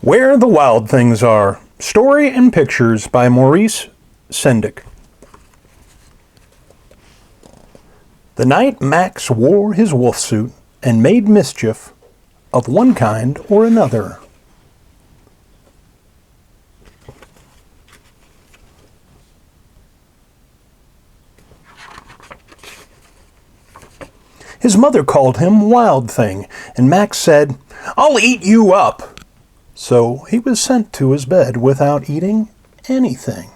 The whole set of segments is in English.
Where the Wild Things Are. Story and Pictures by Maurice Sendak. The night Max wore his wolf suit and made mischief of one kind or another. His mother called him Wild Thing, and Max said, "I'll eat you up." So he was sent to his bed without eating anything.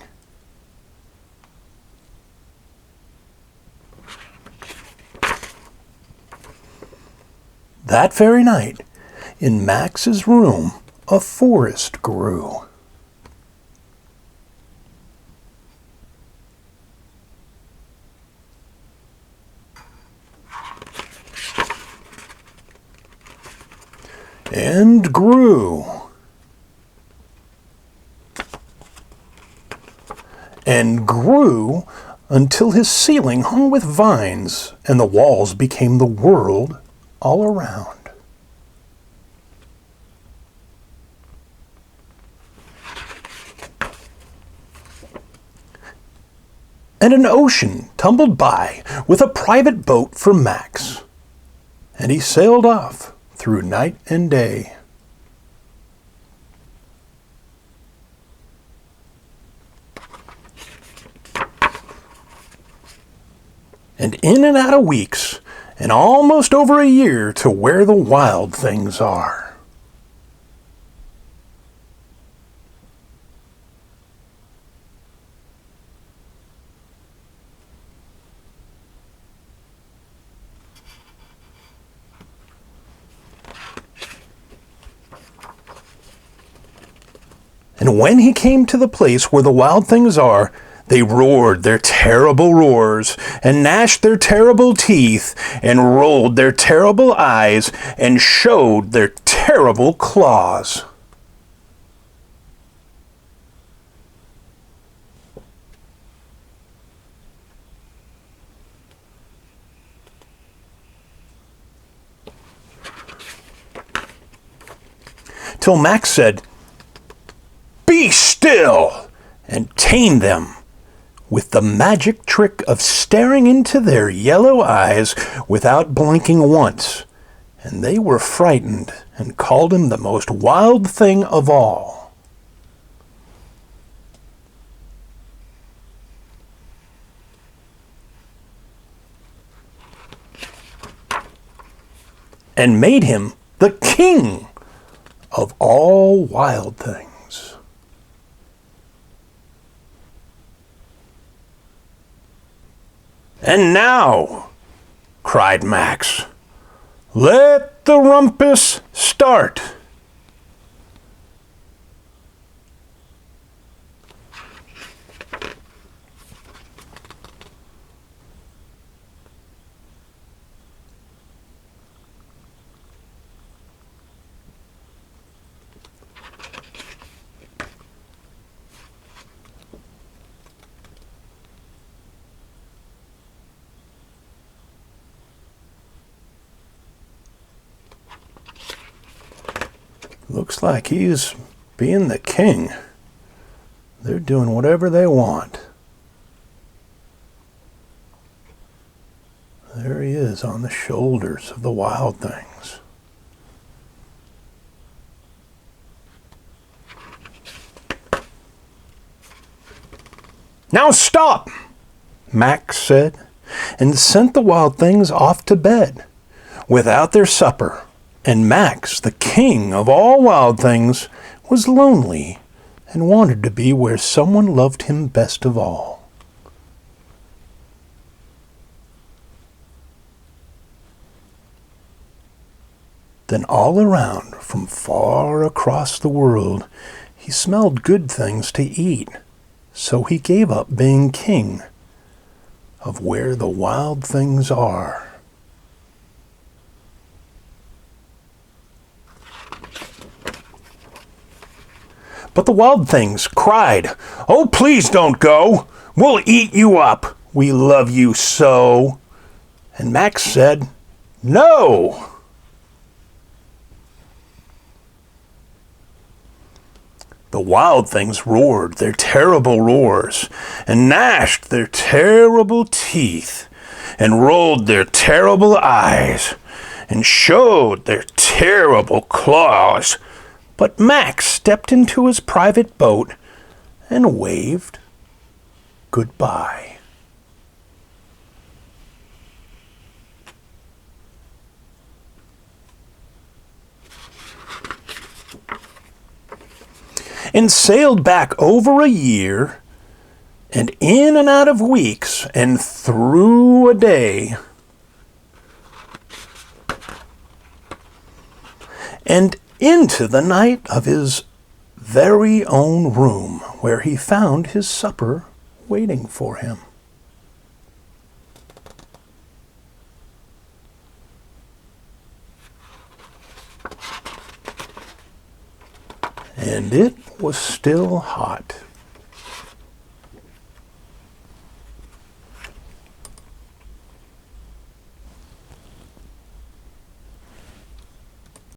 That very night, in Max's room, a forest grew. And grew. And grew until his ceiling hung with vines, and the walls became the world all around. And an ocean tumbled by with a private boat for Max, and he sailed off through night and day. And in and out of weeks, and almost over a year to where the wild things are. And when he came to the place where the wild things are, they roared their terrible roars, and gnashed their terrible teeth, and rolled their terrible eyes, and showed their terrible claws. Till Max said, "Be still!" and tamed them with the magic trick of staring into their yellow eyes without blinking once, and they were frightened and called him the most wild thing of all. And made him the king of all wild things. "And now," cried Max, "let the rumpus start." Looks like he's being the king. They're doing whatever they want. There he is on the shoulders of the wild things. "Now stop," Max said, and sent the wild things off to bed without their supper. And Max, the king of all wild things, was lonely and wanted to be where someone loved him best of all. Then all around, from far across the world, he smelled good things to eat, so he gave up being king of where the wild things are. But the wild things cried, "Oh, please don't go. We'll eat you up. We love you so." And Max said, "No." The wild things roared their terrible roars, and gnashed their terrible teeth, and rolled their terrible eyes, and showed their terrible claws. But Max stepped into his private boat and waved goodbye. And sailed back over a year, and in and out of weeks, and through a day, and into the night of his very own room, where he found his supper waiting for him. And it was still hot.